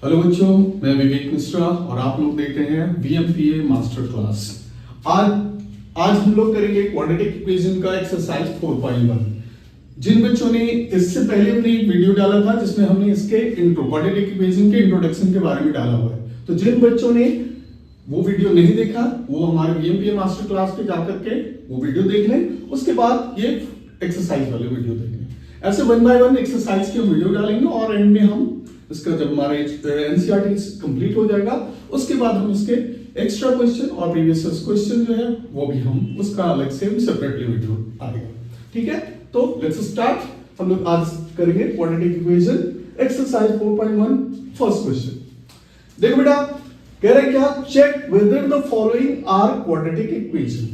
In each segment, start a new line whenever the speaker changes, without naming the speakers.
Hello बच्चों, मैं विवेक मिश्रा और आप लोग देख रहे हैं वीएमपीए मास्टर क्लास। आज हम लोग करेंगे क्वाड्रेटिक इक्वेशन का एक्सरसाइज 4.1। जिन बच्चों ने इससे पहले हमने एक वीडियो डाला था जिसमें हमने इसके क्वाड्रेटिक इक्वेशन के इंट्रोडक्शन के बारे में डाला हुआ है, तो जिन बच्चों ने वो वीडियो नहीं देखा वो हमारे वीएमपीए मास्टर क्लास पे जाकर के वो वीडियो देख लें, उसके बाद ये एक्सरसाइज वाले वीडियो देख लें। ऐसे 1 बाय 1 एक्सरसाइज के वीडियो डालेंगे और एंड में हम इसका जब हमारा एनसीईआरटी कंप्लीट हो जाएगा उसके बाद हम इसके एक्स्ट्रा क्वेश्चन और प्रीवियस क्वेश्चन जो है वो भी हम उसका अलग से सेपरेटली वीडियो आएगा। ठीक है, तो लेट्स स्टार्ट। हम लोग आज करेंगे quadratic equation exercise 4.1 first question. देखो बेटा, कह रहे क्या, check whether the following are quadratic equation.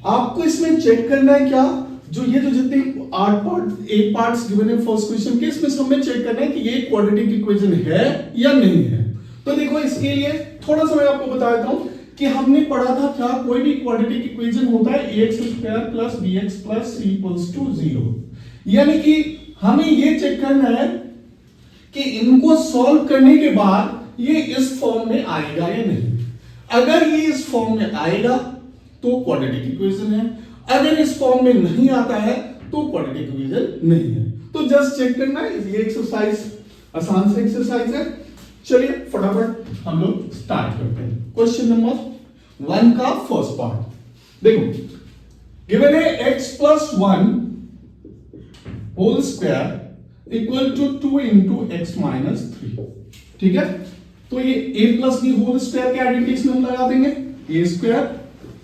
आपको इसमें चेक करना है क्या, जो जितने 8 पार्ट्स गिवन है फर्स्ट क्वेश्चन के, इसमें सब में चेक करना है कि ये क्वाड्रेटिक इक्वेशन है या नहीं है। तो देखो, इसके लिए थोड़ा सा मैं आपको बता देता हूं कि हमने पढ़ा था क्या, कोई भी क्वाड्रेटिक इक्वेशन होता है ax square plus bx plus c equals to 0। यानी कि हमें ये चेक करना है कि इनको सॉल्व करने के बाद ये इस फॉर्म में आएगा या नहीं। अगर ये इस फॉर्म में आएगा तो क्वाड्रेटिक इक्वेशन है, अगर इस फॉर्म में नहीं आता है तो क्वाड्रेटिक इक्वेशन नहीं है। तो जस्ट चेक करना है। ये एक्सरसाइज आसान से एक्सरसाइज है। चलिए फटाफट हम लोग स्टार्ट करते हैं। क्वेश्चन नंबर 1 का फर्स्ट पार्ट देखो, गिवन है x plus 1 whole square equal to 2 into x minus 3। ठीक है, तो ये a plus b whole square के आइडेंटिटी में हम लगा देंगे, a square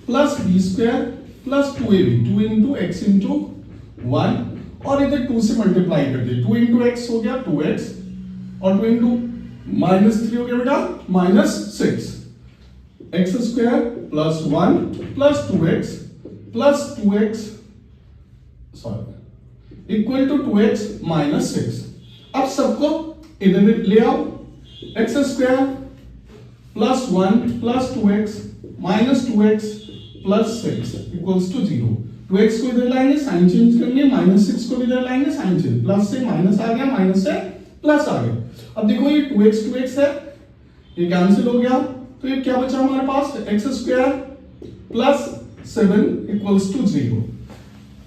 plus b square plus 2ab, 2 into x into 1 और इधर 2 से मल्टीप्लाई कर दिए, 2 इंटू एक्स हो गया 2x और 2 इंटू माइनस 3 हो गया बेटा minus 6, x square plus 1 plus 2x plus 2x sorry equal to 2x minus 6। अब सबको इधर ले आओ, x square plus 1 plus 2x minus 2x plus 6 equals to 0। 2x को इधर लाएंगे, साइन चेंज करेंगे, माइनस 6 को इधर लाएंगे, साइन चेंज, प्लस से माइनस आ गया, माइनस से प्लस आ गया। अब देखो ये 2x है, ये कैंसिल हो गया, तो ये क्या बचा हमारे पास, x square plus 7 equals to 0।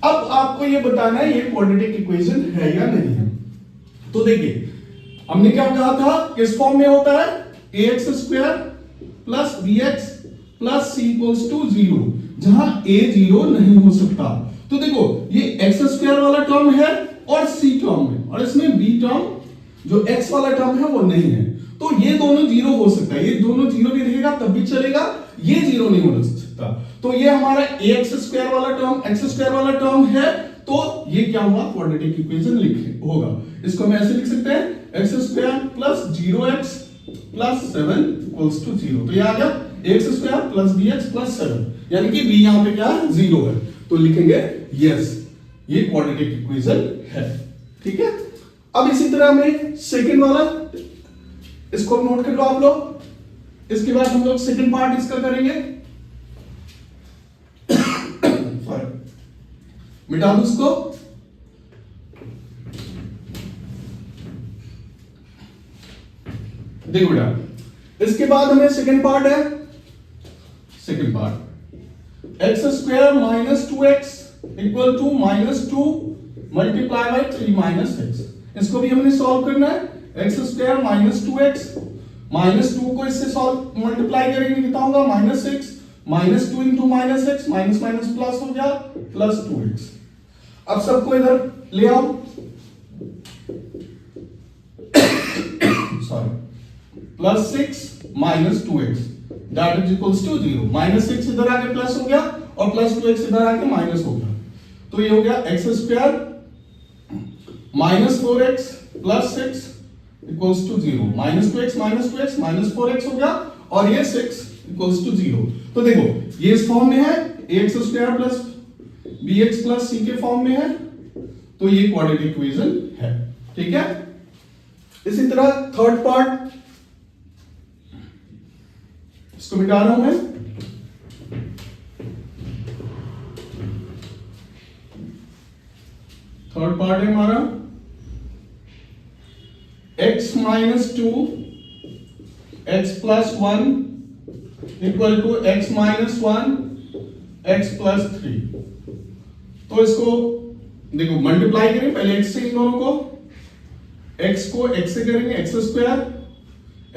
अब आपको ये बताना है ये क्वाड्रेटिक इक्वेशन है या नहीं है। तो देखिए, हमने क्या कहा था, किस फॉर्म में होता है, ax square plus bx plus c equals to 0, जहां a 0 नहीं हो सकता। तो देखो, ये x स्क्वायर वाला टर्म है और c टर्म है, और इसमें b टर्म जो x वाला टर्म है वो नहीं है, तो ये दोनों 0 हो सकता है। ये दोनों 0 भी रहेगा तब भी चलेगा, ये 0 नहीं हो सकता। तो ये हमारा ax स्क्वायर वाला टर्म x स्क्वायर वाला टर्म है, तो ये क्या हुआ, क्वाड्रेटिक इक्वेशन लिखे होगा। इसको हम ऐसे लिख सकते हैं, x square plus 0x plus 7 equals to 0। तो ये आ गया x square plus b x plus 7, यानी कि b यहां पे क्या है, 0 है, तो लिखेंगे यस ये क्वाड्रेटिक इक्वेशन है। ठीक है, अब इसी तरह में सेकंड वाला, इसको नोट कर लो आप लोग। इसके बाद हम लोग सेकंड पार्ट इसका करेंगे, मिटा दो उसको। देखो बेटा, इसके बाद हमें सेकंड पार्ट है, second part x square minus 2x equal to minus 2 multiply by 3 minus x. इसको भी हमने सॉल्व करना है, x square minus 2x minus 2 को इससे सॉल्व मल्टीप्लाई करेंगे, कितना होगा minus 6, minus 2 into minus x, minus minus plus हो गया प्लस 2x। अब सबको इधर ले आओ, sorry plus 6 minus 2x that is equals to 0। Minus 6 इधर आके प्लस हो गया और प्लस 2x इधर आके माइनस हो गया, तो ये हो गया x square minus 4x plus 6 equals to 0। Minus 2x minus 4x हो गया और ये 6 इक्वल्स टू 0। तो देखो, ये इस फॉर्म में है, ax square plus bx plus c के फॉर्म में है, तो ये क्वाड्रेटिक इक्वेशन है। ठीक है, इसी तरह थर्ड पार्ट, इसको मिटा रहा हूं मैं। थर्ड पार्ट है हमारा x minus two x plus one equal to x minus one x plus three. तो इसको देखो मल्टीप्लाई करें पहले x से इन दोनों को, x को x से करेंगे एक्स स्क्वायर,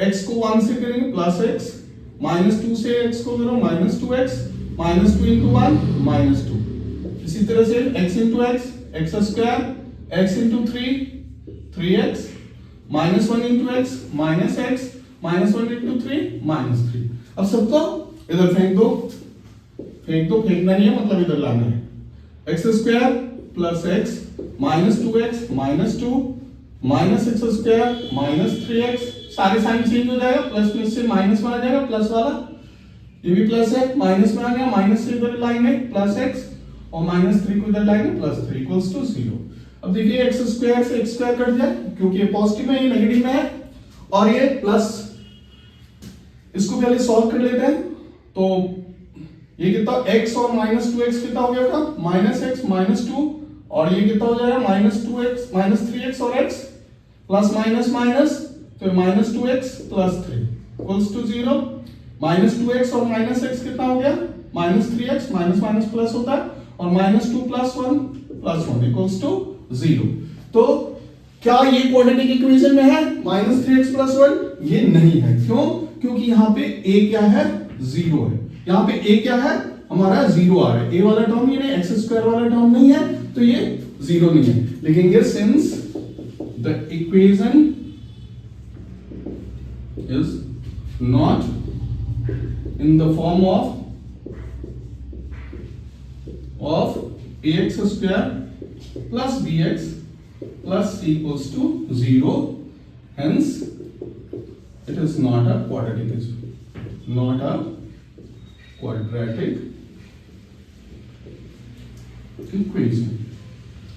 x को 1 से करेंगे प्लस x, माइनस टू से x को करो minus two x, minus two into one minus two. इसी तरह से x into x x square, x into three three x, minus one into x minus x, minus one into three minus three. अब सबको इधर फेंक दो, फेंक दो, फेंकना नहीं है मतलब इधर लाना है। X square plus x minus two x minus to minus x square minus three x, सारे साइन चेंज हो जाएगा, प्लस में से माइनस में आ जाएगा, प्लस वाला ये भी प्लस है, माइनस में आ गया, माइनस से इधर लाएंगे प्लस एक्स और माइनस थ्री को इधर लाएंगे plus three equals to zero. अब देखिए एक्स स्क्वायर से एक्स स्क्वायर कट जाए क्योंकि ये पॉजिटिव है ये नेगेटिव में है, और ये प्लस, इसको पहले सॉल्व कर लेते हैं। तो ये कितना x और माइनस टू एक्स कितना हो गया था, माइनस एक्स माइनस टू, और ये कितना हो जाएगा minus two x minus three x और x प्लस माइनस माइनस, तो minus two x plus three equals to zero. Minus two x और माइनस एक्स कितना हो गया, minus three x, minus minus plus होता है, और minus two plus one equals to zero. तो क्या ये क्वाड्रेटिक इक्वेशन में है minus three x plus one? ये नहीं है। क्यों? क्योंकि यहाँ पे a क्या है, जीरो है। यहाँ पे a क्या है हमारा, जीरो आ रहा है। a वाला टर्म ये नहीं, एक्स स्क्वायर वाला टर्म नहीं है, तो ये जीरो नहीं है। लिखेंगे since the equation is not in the form of ax square plus bx plus c equals to 0, hence it is not a quadratic equation।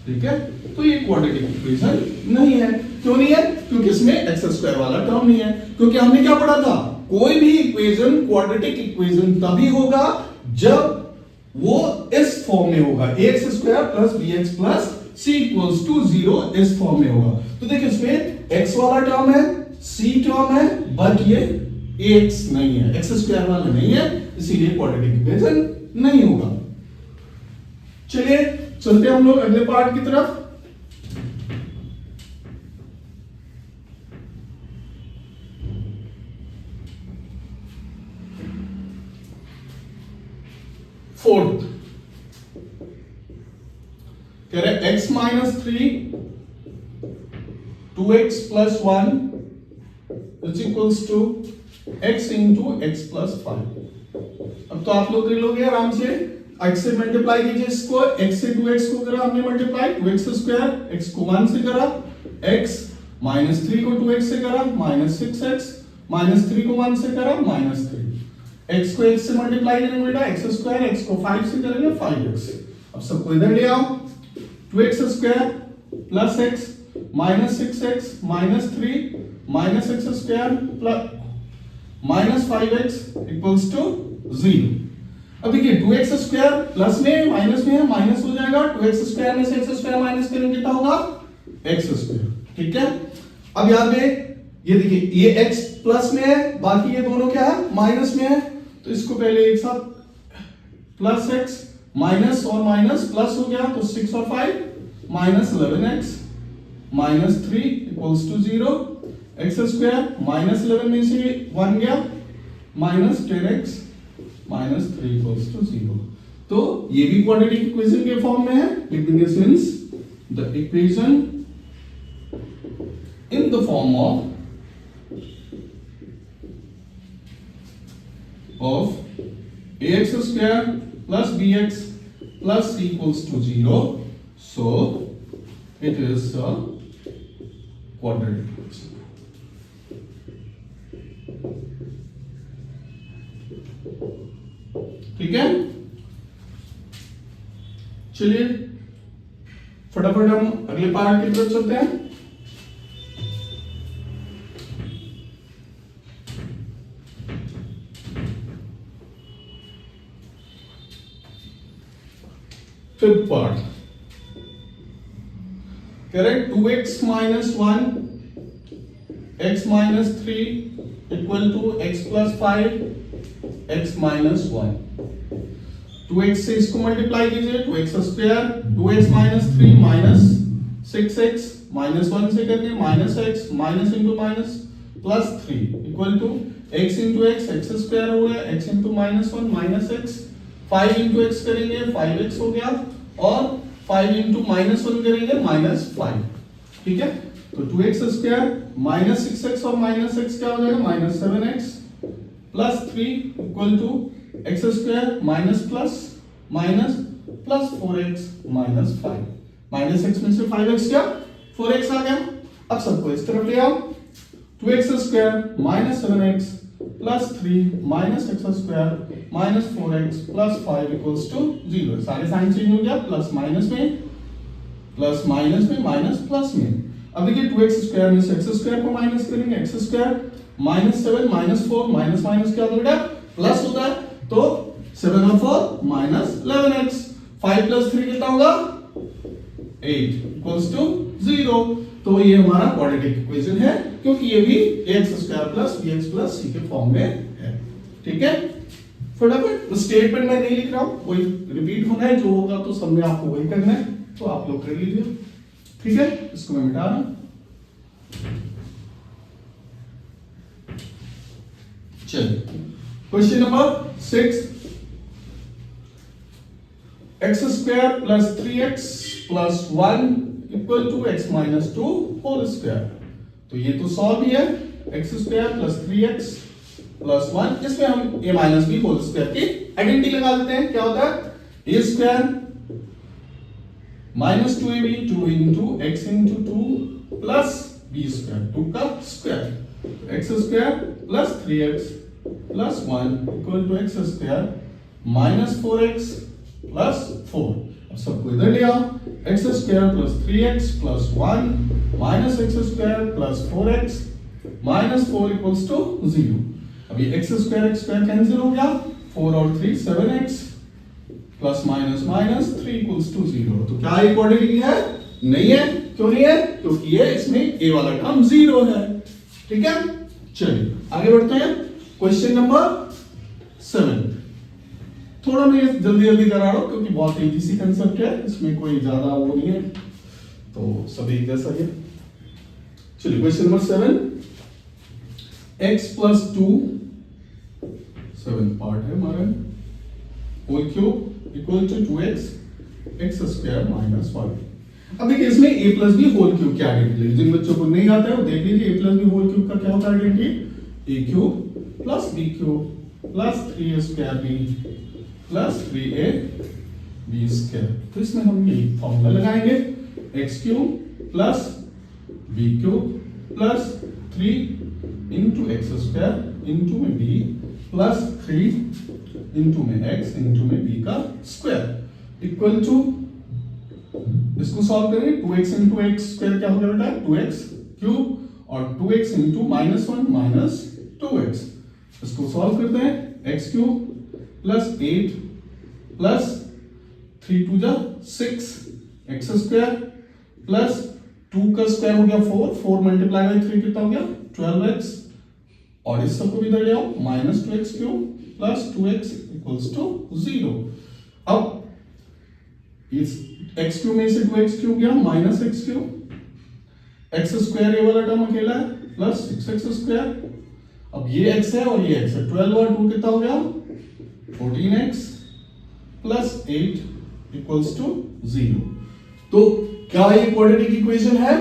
ठीक है, तो ये क्वाड्रेटिक इक्वेशन नहीं है। क्यों नहीं है? क्योंकि इसमें एक्स स्क्वायर वाला टर्म नहीं है। क्योंकि हमने क्या पढ़ा था, कोई भी इक्वेशन क्वाड्रेटिक इक्वेशन तभी होगा जब वो इस फॉर्म में होगा, x square plus b x plus c equals to zero, इस फॉर्म में होगा। तो देखिए इसमें एक्स वाला टर्म है, सी टर्म है, बट ये एक्स नहीं है, एक्स स्क्वायर वाला नहीं है, इसीलिए क्वाड्रेटिक इक्वेशन नहीं होगा। चलिए चलते हम लोग अगले पार्ट की तरफ। फोर्थ कह रहे x minus three two x plus one is equals to x into x plus five. अब तो आप लोग कर लोगे आराम से, x से मल्टीप्लाई कीजिए इसको, x से 2x को करा हमने मल्टीप्लाई, 2x स्क्वायर, x को 1 से करा, x माइनस थ्री को 2x से करा माइनस 6x, माइनस थ्री को 1 से करा माइनस थ्री, x को x से मल्टीप्लाई करेंगे बेटा x स्क्वायर, x को 5 से करेंगे 5x। अब सबको इधर ले आओ, 2x square plus x minus 6x minus three minus x square plus minus 5x equals to zero. अब देखिए 2x स्क्वायर प्लस में माइनस में है, माइनस हो जाएगा, 2x स्क्वायर में से x स्क्वायर माइनस करेंगे कितना होगा, x स्क्वायर। ठीक है, अब याद में ये देखिए ये x प्लस में है, बाकी ये दोनों क्या है माइनस में है, तो इसको पहले एक साथ प्लस x माइनस और माइनस प्लस हो गया, तो 6 और 5 minus 11x minus 3 equals to 0, x square minus 11 में से 1 गया minus 10x minus 3 equals to 0। तो ये भी क्वाड्रेटिक इक्वेशन के फॉर्म में है, लिख देंगे since the equation in the form of ax square plus bx plus c equals to 0, so it is a quadratic equation। ठीक है, चलिए फटाफट हम अगले पार्ट की तरफ चलते हैं। फिफ्थ पार्ट कह रहे 2x minus 1 x minus 3 equal to x plus 5 x minus 1। 2x से इसको मल्टीप्लाई कीजिए 2x square 2x minus 3 minus 6x minus 1 से करके minus x minus into minus plus 3 equal to x into x x square हो गया x into minus 1 minus x 5 into x करेंगे 5x हो गया और 5 इंटू माइनस 1 करेंगे माइनस 5। ठीक है, तो 2x स्क्वायर माइनस 6x और माइनस x क्या हो जाएगा minus 7x plus 3 equal to x square minus plus minus plus 4x minus 5। Minus x में से 5x क्या 4x आ गया। अब सबको इस तरफ ले आओ 2x square minus 7x plus 3 minus x square minus 4x plus 5 equals to 0। सारे साइन चेंज हो गया प्लस माइनस में माइनस प्लस में। अब देखिए 2x स्क्वायर में से x स्क्वायर को माइनस करेंगे x square minus 7 minus 4 minus minus क्या होता है प्लस होता है, तो 7 और 4 माइनस 11x 5 प्लस 3 कितना होगा 8 इक्वल्स टू 0। तो ये हमारा क्वाड्रेटिक इक्वेशन है क्योंकि ये भी ax square plus bx plus c के फॉर्म में है। ठीक है, फटाफट स्टेटमेंट मैं नहीं लिख रहा हूं, वही रिपीट होना है, जो होगा तो सब में आपको वही करना है, तो आप लोग कर लीजिए। ठीक है, इसको मैं मिटा रहा हूं। चलिए question number 6 x square plus 3x plus 1 equal to x minus 2 whole square. तो ये तो सॉल्व ही है, x square plus 3x plus 1, इसमें हम a minus b whole square की आइडेंटिटी लगा देते हैं। क्या होता है a square minus 2ab 2 into x into 2 plus b square 2 का square x square plus 3x plus 1 equal to x square minus 4x plus 4। अब सबको इधर ले आओ x square plus 3x plus 1 minus x square plus 4x minus 4 equals to 0। अब ये x square cancel हो गया, 4 और 3 7x plus minus minus 3 equals to 0। तो क्या ये क्वाड्रेटिक है? नहीं है। क्यों नहीं है? क्योंकि ये इसमें a वाला टर्म 0 है। ठीक है, चलिए आगे बढ़ते हैं। क्वेश्चन नंबर 7 थोड़ा मैं जल्दी जल्दी करा रहा हूं क्योंकि बहुत इजी सी कंसेप्ट है, इसमें कोई ज्यादा वो नहीं है, तो सभी एक जैसा ही है। चलिए question number 7 x plus 2 7 part है हमारा whole cube equal to 2x x square minus 1। अब देखिए इसमें a plus b whole cube क्या आइडेंटिटी, जिन बच्चों को नहीं आता है वो देख लीजिए a plus b whole cube का क्या होता है identity, a cube plus b cube plus 3a square b plus 3a b square. तो इसमें हम ये फॉर्मूला लगाएंगे x cube plus b cube plus 3 into x square into में b प्लस 3 इंटू में x इंटू में b का square equal to, इसको सॉल्व करें 2x इंटू एक्स स्क्वायर क्या हो गया बेटा 2x क्यूब और 2x into minus 1 minus 2x। इसको सॉल्व करते हैं x क्यूब प्लस 8 प्लस 3 टू जा 6 एक्स स्क्वायर प्लस 2 का स्क्वायर हो गया 4 मल्टीप्लाई बाई 3 कितना हो गया 12x, और इस सबको भी इधर ले आओ minus 2x cube plus 2x equals to 0। अब इस x क्यूब में से 2x क्यूब गया minus x cube, x square ये वाला टर्म अकेला है प्लस 6x स्क्वायर। अब ये x है और ये x है, 12 और 2 कितना हो गया 14x प्लस 8 इक्वल्स टू 0। तो क्या ये क्वाड्रेटिक इक्वेशन है?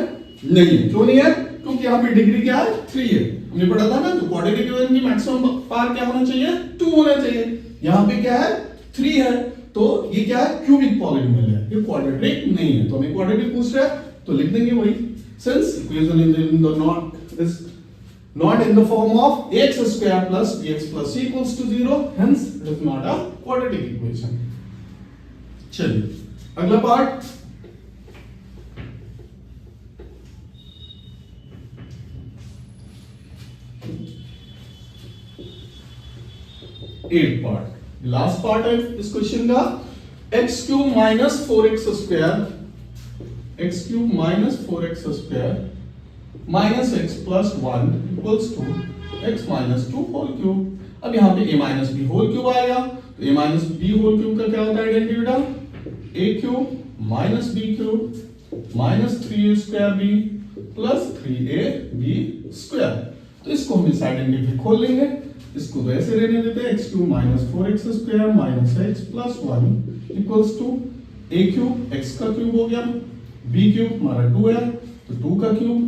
नहीं है। क्यों नहीं है? क्योंकि यहाँ पे डिग्री क्या है 3 है, हमने पढ़ा था ना, तो क्वाड्रेटिक इक्वेशन की मैक्सिमम पावर क्या होना चाहिए 2 होना चाहिए। यहाँ पे क्या है 3 है, तो ये क्या है क्यूबिक पॉलिनोमियल है, ये क्वाड्रेटिक नहीं है। तो हमें क्वाड्रेटिक पूछ रहा है तो लिख देंगे वही, since equation in the not in the form of ax square plus bx plus c equals to 0, hence it is not a quadratic equation। चलिए अगला part, eight part, last part है इस क्वेश्चन का। X cube minus 4x square, x cube minus 4x square minus x plus one equals to x minus two whole cube. अब यहाँ पे a minus b whole cube आएगा, तो a minus b whole cube का क्या होता है identity बेटा, a cube minus b cube minus 3a² b plus 3ab square. तो इसको हम इस आइडेंटिटी खोल लेंगे, इसको तो ऐसे रहने देते हैं, x cube minus 4x square minus x plus 1 equals to a cube x का क्यूब हो गया, b क्यूब हमारा 2 है तो 2 का क्यूब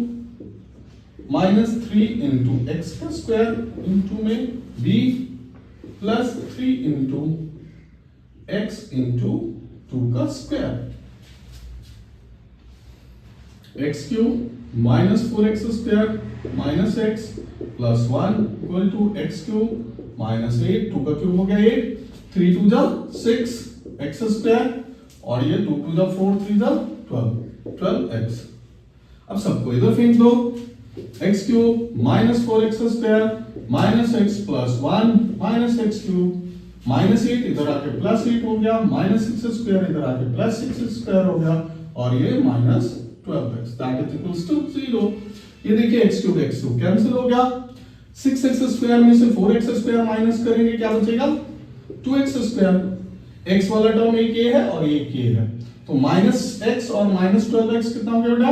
माइनस 3 इंटू एक्स का स्क्वायर इंटू में b plus 3 into x into 2 का square, x cube minus 4x square minus x plus 1 equal to x cube minus 8, 2 का क्यूब हो गया 8, 3 2 जा 6 एक्स स्क्वायर और ये 2 2 जा 4 3 जा 12x। अब सबको इधर फेंक दो, x cube minus 4x square minus x plus 1 minus x cube minus 8 इधर आके प्लस 8 हो गया, माइनस 6 स्क्वायर इधर आके प्लस 6 स्क्वायर हो गया और ये minus 12x that is equals to 0। ये देखिए x क्यूब कैंसिल हो गया, 6x स्क्वायर में से 4x स्क्वायर माइनस करेंगे क्या बचेगा 2x स्क्वायर, x वाला टर्म एक ये है और एक ये है, तो माइनस x और माइनस 12x कितना हो गया बेटा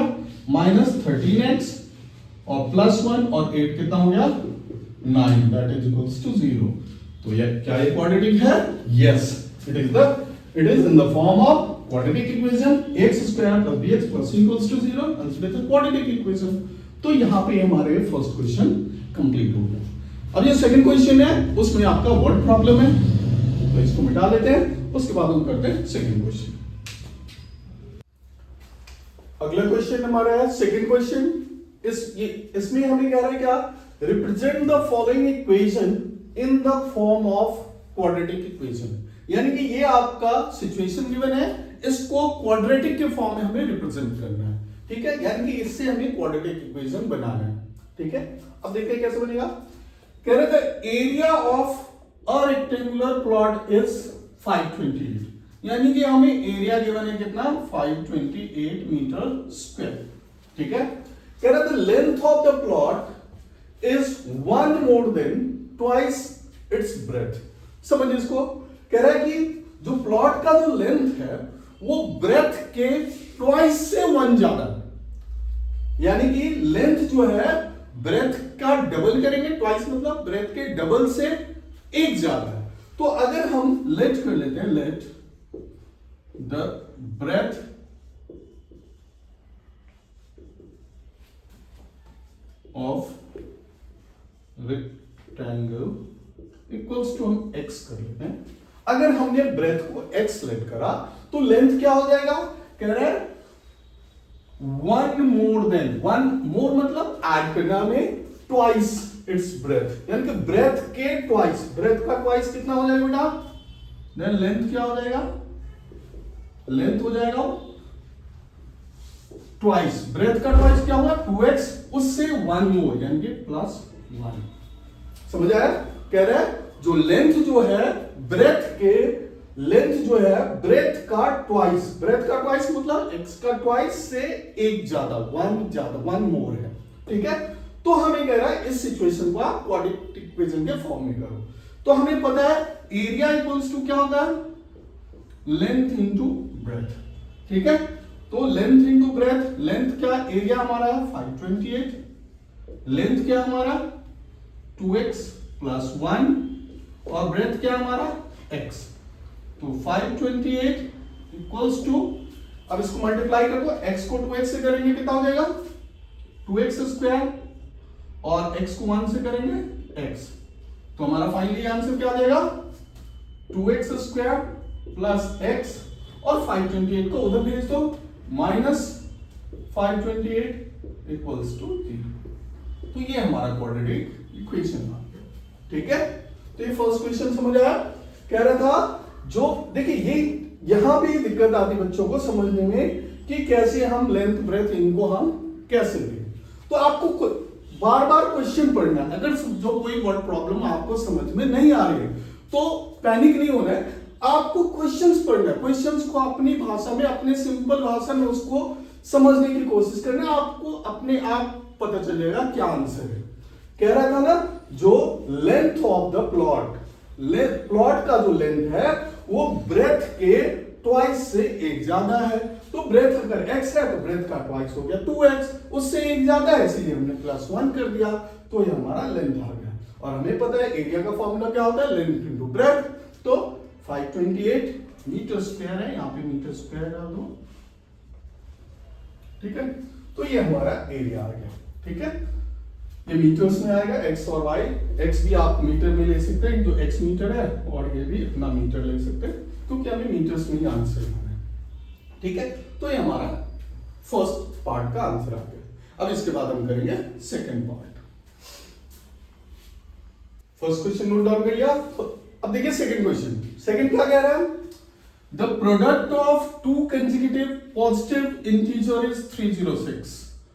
माइनस 13x और प्लस 1 और 8 कितना हो गया 9 दैट इज इक्वल्स टू 0। तो ये क्या ये क्वाड्रेटिक है, yes it is in the form of quadratic equation x square plus bx plus c equals to 0 and it is a quadratic equation। तो यहाँ पे हमारे फर्स्ट क्वेश्चन कंप्लीट हो गया। अब ये सेकंड क्वेश्चन है, उसमें आपका वर्ड प्रॉब्लम है, तो इसको मिटा देते हैं, उसके बाद हम करते हैं सेकंड क्वेश्चन। अगला क्वेश्चन हमारा है सेकंड क्वेश्चन, इसमें हमें कह रहा है क्या, represent the following equation in the form of quadratic equation, यानी कि ये आपका सिचुएशन गिवन है, इसको क्वाड्रेटिक के फॉर्म में हमें रिप्रेजेंट करना है, ठीक है, यानी कि इससे हमें क्वाड्रेटिक इक्वेशन बनाना है, ठीक है। अब देखते हैं कैसे बनेगा, कह रहे थे area of a rectangular plot is 528, यानी कि हमें एरिया गिवन है कितना 528 मीटर स्क्वायर, ठीक है। कह रहे थे length of the plot is 1 more than twice its breath. समझिए इसको, कह रहा है कि जो प्लॉट का जो लेंथ है वो ब्रेथ के ट्वाइस से 1 ज्यादा, यानी कि लेंथ जो है ब्रेथ का डबल करेंगे, ट्वाइस मतलब ब्रेथ के डबल से 1 ज्यादा है। तो अगर हम लेट कर लेते हैं, let the breadth of rectangle equals to हम x कर लेते हैं, अगर हमने ब्रेथ को x सेलेक्ट करा तो लेंथ क्या हो जाएगा, कह रहा है 1 मोर देन, 1 मोर मतलब ऐड करना में ट्वाइस इट्स ब्रेथ, यानी कि ब्रेथ के ट्वाइस, ब्रेथ का ट्वाइस कितना हो जाएगा बेटा, देन लेंथ क्या हो जाएगा, लेंथ हो जाएगा ट्वाइस, ब्रेथ का ट्वाइस क्या होगा 2x, उससे 1 मोर यानी कि प्लस 1। समझ आया, कह रहा है जो लेंथ जो है ब्रेथ के, लेंथ जो है ब्रेथ का ट्वाइस, ब्रेथ का ट्वाइस मतलब x का ट्वाइस से 1 ज्यादा, 1 मोर है, ठीक है। तो हमें कह रहा है इस सिचुएशन को आप क्वाड्रेटिक इक्वेशन के फॉर्म में करो, तो हमें पता है एरिया इक्वल्स टू क्या होता है लेंथ इंटू ब्रेथ, ठीक है। तो लेंथ इंटू ब्रेथ, लेंथ क्या, एरिया हमारा है 528, लेंथ क्या हमारा 2x प्लस 1 और ब्रेथ क्या हमारा x, तो 528 इक्वल्स टू, अब इसको मल्टीप्लाई कर दो, x को 2x से करेंगे कितना हो जाएगा 2x स्क्वायर और x को 1 से करेंगे x, तो हमारा फाइनली आंसर क्या आ जाएगा 2x स्क्वायर प्लस x और 528 को उधर भेज दो, माइनस 528 इक्वल्स टू 0। तो ये हमारा क्वाड्रेटिक इक्वेशन था, ठीक है। तो ये फर्स्ट क्वेश्चन समझ आया, कह रहा था जो देखिए ये यहां भी दिक्कत आती बच्चों को समझने में कि कैसे हम लेंथ ब्रेथ इनको हम कैसे लें, तो आपको बार बार क्वेश्चन पढ़ना है, अगर जो कोई वर्ड प्रॉब्लम आपको समझ में नहीं आ रही है तो पैनिक नहीं होना है, आपको क्वेश्चंस पढ़ना है, क्वेश्चंस को अपनी भाषा में, अपने सिंपल भाषा में उसको समझने की कोशिश करना है, आपको अपने आप पता चल जाएगा क्या आंसर है। कह रहा था ना जो length of the plot, plot का जो लेंथ है वो ब्रेथ के ट्वाइस से एक ज्यादा है। तो ब्रेथ अगर x है तो ब्रेथ का ट्वाइस हो गया 2x, उससे एक ज्यादा है इसलिए हमने +1 कर दिया, तो ये हमारा लेंथ आ गया। और हमें पता है एरिया का फॉर्मूला क्या होता है, लेंथ इनटू ब्रेथ। तो 528 मीटर स्क्वायर है, यहाँ पे मीटर स्क्वायर डाल दो, ठीक है। तो ये हमारा एरिया आ गया, ठीक है। ये मीटर्स में आएगा, x और y, x भी आप मीटर में ले सकते हैं, जो x मीटर है, और ये भी इतना मीटर ले सकते हैं, क्योंकि हमें मीटर्स में ही आंसर है, ठीक है। तो ये हमारा फर्स्ट पार्ट का आंसर आ गया। अब इसके बाद हम करेंगे second part. First question note down कर लिया। अब देखिए सेकंड क्वेश्चन। सेकंड क्या कह रहा है, the product of two consecutive positive integer is 306,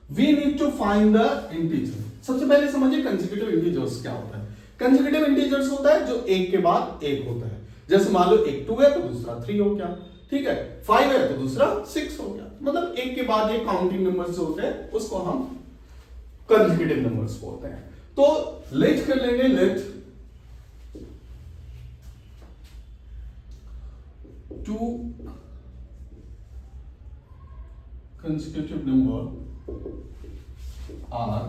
we need to find the integer. सबसे पहले समझिए कंसेक्यूटिव इंटीजर्स क्या होता है। कंसेक्यूटिव इंटीजर्स होता है जो एक के बाद एक होता है। जैसे मान लो एक 2 है तो दूसरा 3 हो गया, ठीक है। 5 है तो दूसरा 6 हो गया, मतलब एक के बाद एक काउंटिंग नंबर्स जो होते हैं उसको हम कंसेक्यूटिव नंबर्स बोलते हैं। तो लेट कर लेंगे, late 2 consecutive number are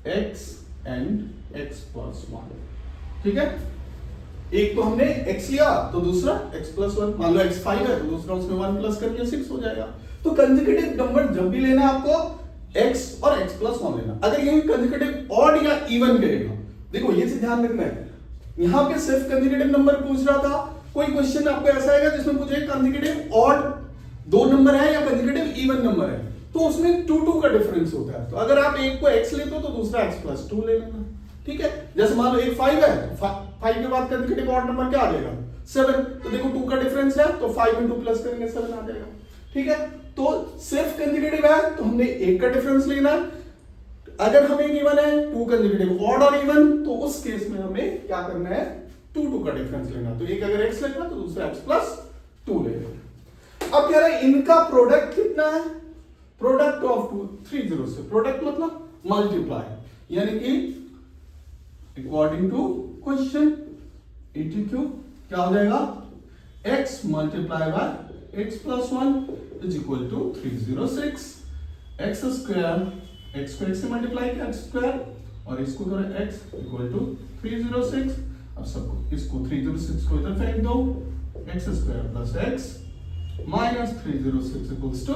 x and x plus 1, ठीक है। एक तो हमने x लिया तो दूसरा x plus 1, मान लो x 5 है तो दूसरा उसमें 1 प्लस करके 6 हो जाएगा। तो कंसेक्यूटिव नंबर जब भी लेना है आपको x और x plus 1 लेना। अगर यही कंसेक्यूटिव ऑड या इवन करेगा, देखो ये चीज ध्यान रखना है, यहां पे सिर्फ कंसेक्यूटिव नंबर पूछ रहा था। कोई क्वेश्चन आपको ऐसा आएगा जिसमें पूछे कंसेक्यूटिव ऑड 2 नंबर है या कंसेक्यूटिव इवन नंबर है, तो उसमें 2 का डिफरेंस होता है। तो अगर आप एक को x लेते हो तो दूसरा x plus 2 ले लेना, ठीक है। जैसे मान लो एक 5 है, 5 के बाद कंसेक्यूटिव ऑड नंबर क्या आ जाएगा 7, तो देखो 2 का डिफरेंस है तो 5 में 2 प्लस करेंगे 7 आ जाएगा, ठीक है। तो सिर्फ कंसेक्यूटिव है तो हमने एक का डिफरेंस लेना है। अगर हमें गिवन है 2 कंसेक्यूटिव ऑड और इवन, तो उस केस में हमें क्या करना है 2 का डिफरेंस लेना। तो एक अगर x लेगा तो दूसरा x plus 2 लेगा। अब कह रहा है इनका प्रोडक्ट कितना है, प्रोडक्ट ऑफ 3 से, प्रोडक्ट मतलब मल्टीप्लाई, यानी कि अकॉर्डिंग टू क्वेश्चन ATQ क्या हो जाएगा, x multiply by x plus 1 is equal to 306, x square, x को x से मल्टीप्लाई किया x स्क्वायर, और इसको करो x इक्वल टू 306। अब सबको इसको 306 को इधर फेंक दो, x square plus x minus 306 equals to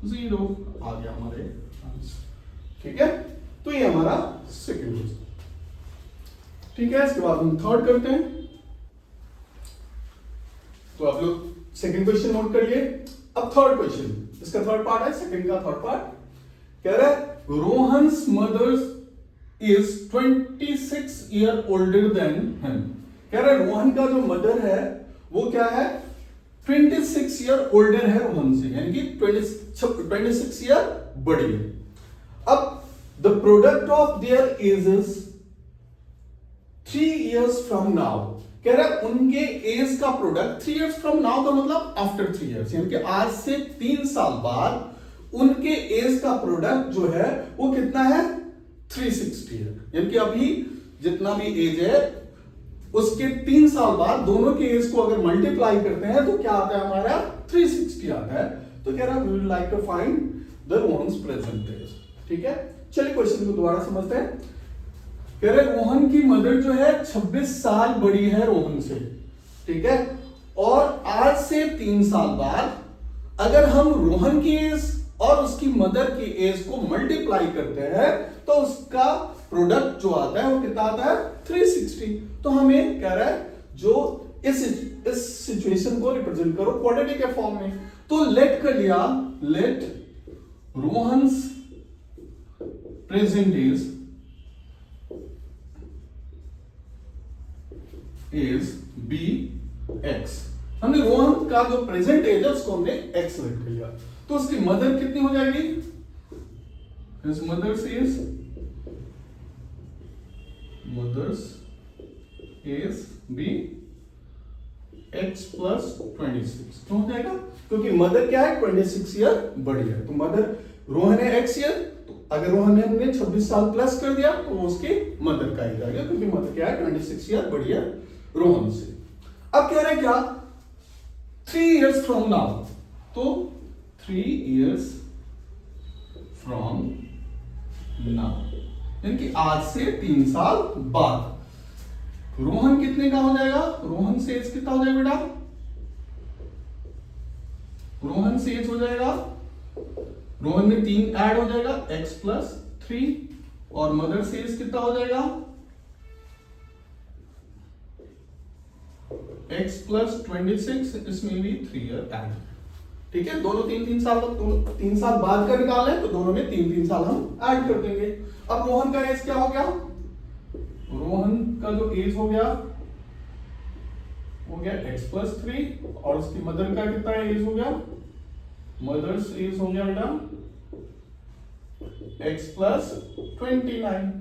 0 आ गया हमारे आंसर, ठीक है। तो ये हमारा सेकंड क्वेश्चन, ठीक है। इसके बाद हम थर्ड करते हैं। तो आप लोग सेकंड क्वेश्चन नोट करिए। अब थर्ड क्वेश्चन, इसका थर्ड पार्ट है, सेकंड का थर्ड पार्ट कह रहा है Rohan's mother's is 26 year older than him। कह रहा है रोहन का जो मदर है वो क्या है 26 year older है रोहन से, यानी कि 26 year बड़ी है। अब the product of their ages 3 years from now, कह रहा है उनके एज का प्रोडक्ट 3 years from now का मतलब आफ्टर 3 years, यानी कि आज से 3 साल बाद उनके एज का प्रोडक्ट जो है वो कितना है 360 है। यानी कि अभी जितना भी एज है उसके 3 साल बाद दोनों के एज को अगर मल्टीप्लाई करते हैं तो क्या आता है हमारा 360 आता है। तो कह रहा है we would like to find the Rohan's present age, ठीक है। चलिए क्वेश्चन को दोबारा समझते हैं। कह रहे रोहन की मदर जो है 26 साल बड़ी है रोहन से, ठीक है। और आज से 3 साल बाद अगर हम रोहन की एज और उसकी मदर की एज को मल्टीप्लाई करते हैं तो उसका प्रोडक्ट जो आता है वो कितना आता है 360। तो हमें कह रहा है जो इस सिचुएशन को रिप्रेजेंट करो क्वाड्रेटिक के फॉर्म में। तो लेट कर लिया, let Rohan's present age is be x. हमने रोहन का जो प्रेजेंट एज है उसको हमने एक्स लेट कर लिया। तो उसकी मदर कितनी हो जाएगी, his mother's age be x plus 26 तो हो जाएगा, क्योंकि मदर क्या है 26 ईयर बड़ी है। तो मदर रोहन है x ईयर, तो अगर रोहन ने हमने 26 साल प्लस कर दिया तो उसकी मदर का एज आ गया, क्योंकि मदर क्या है 26 ईयर बड़ी है रोहन से। अब कह रहे हैं क्या 3 years फ्रॉम नाउ, तो 3 years फ्रॉम नाउ यानी कि आज से 3 साल बाद रोहन कितने का हो जाएगा, रोहन से एज कितना हो जाएगा बेटा, रोहन से एज हो जाएगा, रोहन में 3 ऐड हो जाएगा x प्लस 3 और मदर से एज कितना हो जाएगा x प्लस 26, इसमें भी 3 ईयर ऐड। ठीक है, दोनों 3 साल, 3 साल बाद का निकालना है तो दोनों में 3 साल हम ऐड कर देंगे। अब रोहन का एज क्या हो गया, रोहन का जो एज हो गया x प्लस 3 और उसकी मदर का कितना एज हो गया, मदर्स एज हो गया बेटा x प्लस 29।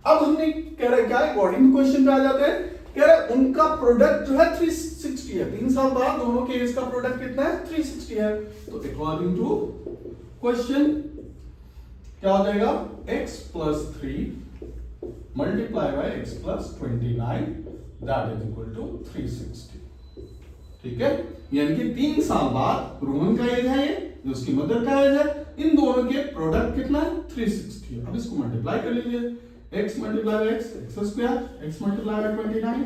अब हमने कह रहा है क्या, अकॉर्डिंग क्वेश्चन पे आ जाते हैं, कह रहा है उनका प्रोडक्ट जो है 360 है, 3 साल बाद दोनों के एज का प्रोडक्ट कितना है 360 है, तो अकॉर्डिंग टू क्वेश्चन क्या हो जाएगा x plus 3 multiply by x plus 29 that is equal to 360। ठीक है, यानी कि 3 साल बाद रोहन का एज है ये, जो उसकी मदर का एज है, इन दोनों के प्रोडक्ट कितना है 360 है। अब इसको मल्टीप्लाई कर लीजिए, x multiply by x square, x multiply bye 29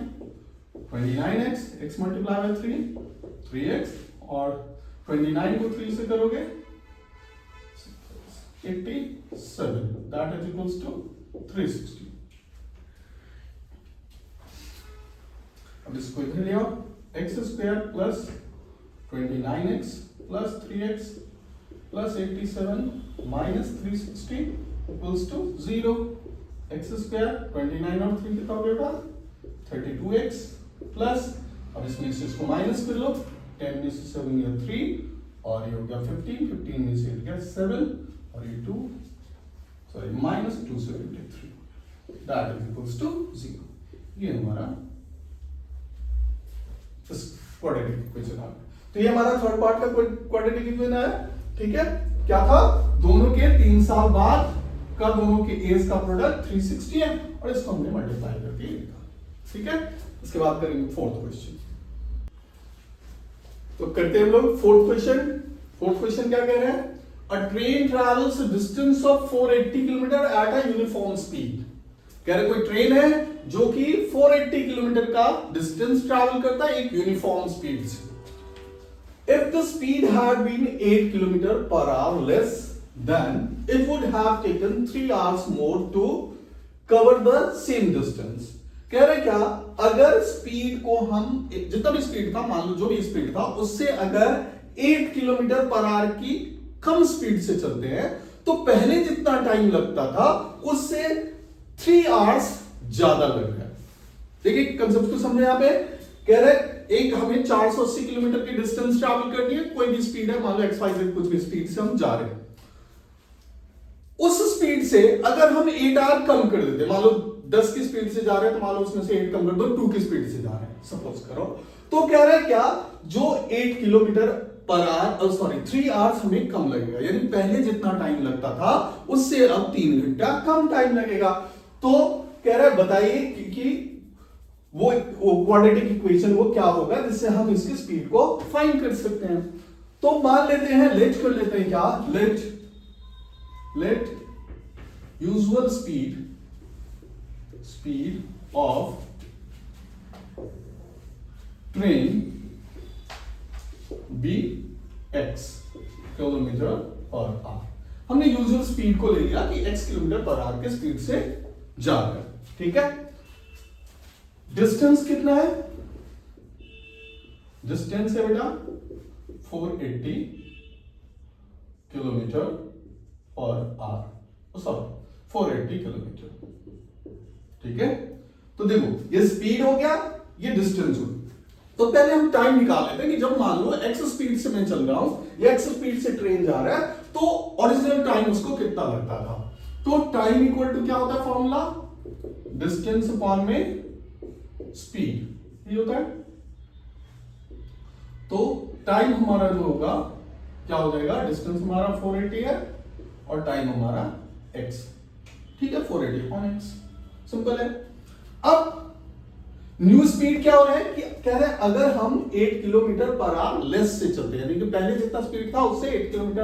29x, x multiply bye 3 3x और 29 को 3 से करोगे 87 दैट इज इक्वल्स टू 360। अब इसको इधर ले आओ, x square plus 29x plus 3x plus 87 minus 360 equals to 0। x square 29 और 3 कितना हो गया 32x प्लस, अब इसमें से इसको माइनस कर लो, 10 में से 7 या 3 और ये हो गया 15, 15 में से गया 7 और ये 2 sorry minus 273 that is equals to 0। ये हमारा क्वाड्रेटिक इक्वेशन आ गया। तो ये हमारा थर्ड पार्ट का क्वाड्रेटिक इक्वेशन है। ठीक है, क्या था, दोनों के 3 साल बाद का दोनों के एज का प्रोडक्ट 360 है और इसको हमने मल्टीप्लाई करके लिखा। ठीक है, इसके बाद करेंगे फोर्थ क्वेश्चन। तो करते हैं हम लोग फोर्थ क्वेश्चन। फोर्थ क्वेश्चन क्या कह रहे हैं, अ train travels distance of 480 kilometre at a uniform speed. कह रहे कोई ट्रेन है जो कि 480 किलोमीटर का डिस्टेंस ट्रैवल करता है एक यूनिफॉर्म स्पीड से। If the speed had been 8 km per hour less, then it would have taken 3 hours more to cover the same distance. कह रहे क्या, अगर स्पीड को हम जितना भी स्पीड था, मान लो जो भी स्पीड था, उससे अगर 8 किलोमीटर पर आवर की कम स्पीड से चलते हैं तो पहले जितना टाइम लगता था उससे 3 आवर्स ज्यादा लग रहा है। देखिए कंसेप्ट को समझे यहां पे, कह रहे एक हमें 480 किलोमीटर की डिस्टेंस ट्रैवल करनी है, कोई भी स्पीड है, मान लो XYZ कुछ भी स्पीड से हम जा रहे हैं, उस स्पीड से अगर हम 8 आवर कम कर देते, मान लो 10 की स्पीड से जा रहे हैं तो मान लो उसमें से 8 कम कर दो, 2 की स्पीड से जा रहे हैं सपोज करो, तो कह रहे हैं क्या, जो 8 kilometre per our sorry 3 hours हमें कम लगेगा, यानी पहले जितना टाइम लगता था उससे अब 3 घंटा कम टाइम लगेगा। तो कह रहे बताइए कि वो क्वाड्रेटिक इक्वेशन वो क्या होगा जिससे हम इसकी स्पीड को फाइंड कर सकते हैं। तो मान लेते हैं, लेट कर लेते हैं क्या, let usual speed of train be x kilometer per hour. हमने यूजुअल स्पीड को ले लिया कि x किलोमीटर पर आवर के स्पीड से जा रहा है। ठीक है, डिस्टेंस कितना है, डिस्टेंस है बेटा 480 kilometre per our, sorry 480 kilometre. ठीक है, तो देखो ये स्पीड हो गया, ये डिस्टेंस हो गया। तो पहले हम टाइम निकाल लेते हैं कि जब मान लो x स्पीड से मैं चल रहा हूं या x स्पीड से ट्रेन जा रहा है तो ओरिजिनल टाइम उसको कितना लगता था। तो टाइम इक्वल टू क्या होता है फॉर्मूला, डिस्टेंस अपॉन में स्पीड, ये होता है। तो टाइम हमारा जो होगा क्या हो जाएगा, डिस्टेंस हमारा 480 है और टाइम हमारा x, ठीक है, 480 अपॉन x, सिंपल है। अब न्यू स्पीड क्या हो रहा है कि कह रहे हैं अगर हम 8 किलोमीटर पर आवर लेस से चलते हैं, यानी कि पहले जितना स्पीड था उससे 8 किलोमीटर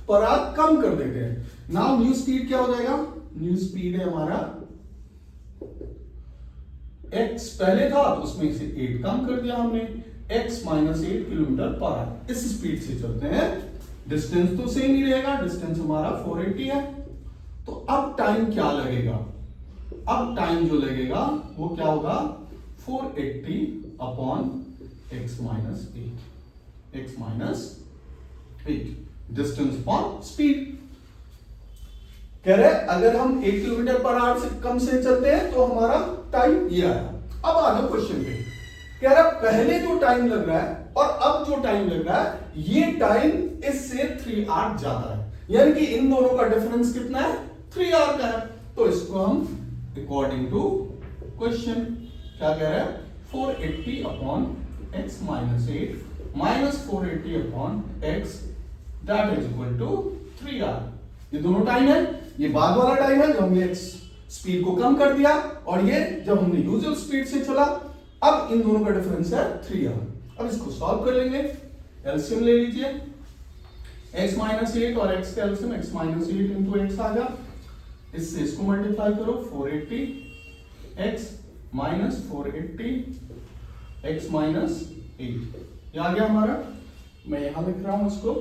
पर आवर कम कर देते हैं। नाउ न्यू स्पीड क्या हो जाएगा, न्यू स्पीड है हमारा x पहले था तो उसमें से 8 कम कर दिया हमने, x minus 8 kilometre per our इस स्पीड से चलते हैं। डिस्टेंस तो सेम ही रहेगा, डिस्टेंस हमारा 480 है। तो अब टाइम क्या लगेगा, अब टाइम जो लगेगा वो क्या होगा, 480 upon x minus 8 distance upon speed. कह रहे अगर हम 8 किलोमीटर पर आवर से कम से चलते हैं तो हमारा टाइम ये आया। अब आ जाओ क्वेश्चन पे, कह रहा पहले जो टाइम लग रहा है और अब जो टाइम लग रहा है ये टाइम इससे 3 आवर ज्यादा है, यानी कि इन दोनों का डिफरेंस कितना है, 3 आवर का है। तो इसको हम अकॉर्डिंग टू क्वेश्चन क्या कह रहा है, 480 upon x minus 8 minus 480 upon x that is equal to 3 hour. ये दोनों टाइम है, ये बाद वाला टाइम है जब हमने x स्पीड को कम कर दिया और ये जब हमने यूजुअल स्पीड से चला। अब इन दोनों का डिफरेंस है 3 आवर। अब इसको सॉल्व कर लेंगे, एलसीएम ले लीजिए, x माइनस 8 और x का LCM x minus 8 into x आ गया, इससे इसको मल्टीप्लाई करो 480 x माइनस 480 x माइनस 8 ये आ गया हमारा। मैं यहां लिख रहा हूं इसको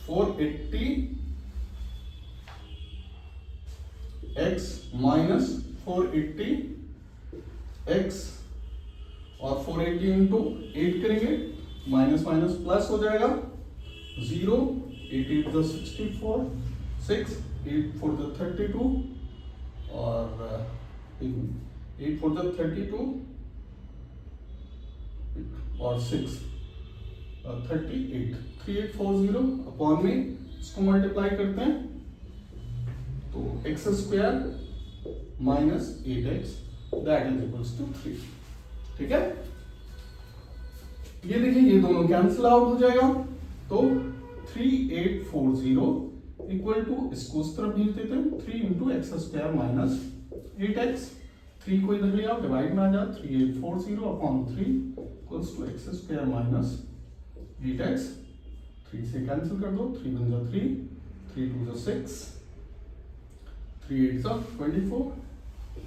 480 x माइनस 480 x और 480 इंटू 8 करेंगे, माइनस माइनस प्लस हो जाएगा, 0 8 8 द 64 6 8 4 द 32 और 8 4 द 32 और 6 38 3840 अपॉन में इसको मल्टीप्लाई करते हैं तो x square minus 8x that is equals to 3, ठीक है। ये देखिए ये दोनों कैंसिल आउट हो जाएगा, तो 3840 इक्वल टू इसको उस तरफ भेज देते हैं 3 into x square minus 8x, 3 को इधर ले आओ डिवाइड में आ जाए 3840 upon 3 equals to x square minus 8x, 3 से कैंसिल कर दो, 3 1 जा 3 3 2 जा 6 3 8 जा 24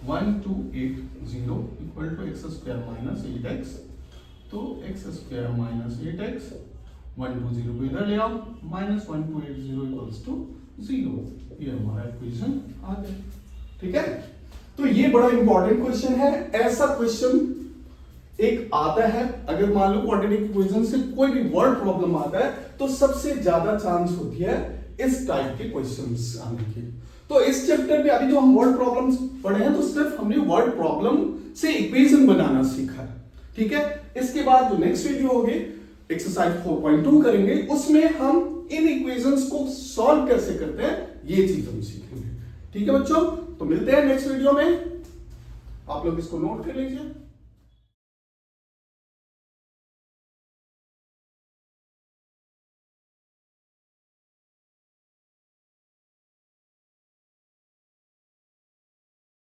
1280 equal to x square minus 8x, तो एक्स स्क्वायर माइनस 8x 120 को इधर ले आओ माइनस 1280 इक्वल्स टू 0, ये हमारा इक्वेशन आ गया, ठीक है। तो ये बड़ा इंपॉर्टेंट क्वेश्चन है। ऐसा क्वेश्चन एक आता है अगर मान लो क्वाड्रेटिक इक्वेशन से कोई भी वर्ड प्रॉब्लम आता है तो सबसे ज्यादा चांस होती है इस टाइप के क्वेश्चंस आने की। तो इस चैप्टर में अभी जो हम वर्ड प्रॉब्लम्स पढ़े हैं तो सिर्फ हमने वर्ड प्रॉब्लम से इक्वेशन बनाना सीखा है, ठीक है। इसके बाद जो नेक्स्ट वीडियो होगी एक्सरसाइज 4.2 करेंगे, उसमें हम इन इक्वेशंस को सॉल्व कैसे करते हैं ये चीज हम सीखेंगे, ठीक है बच्चों। तो मिलते हैं नेक्स्ट वीडियो में, आप लोग इसको नोट कर लीजिए।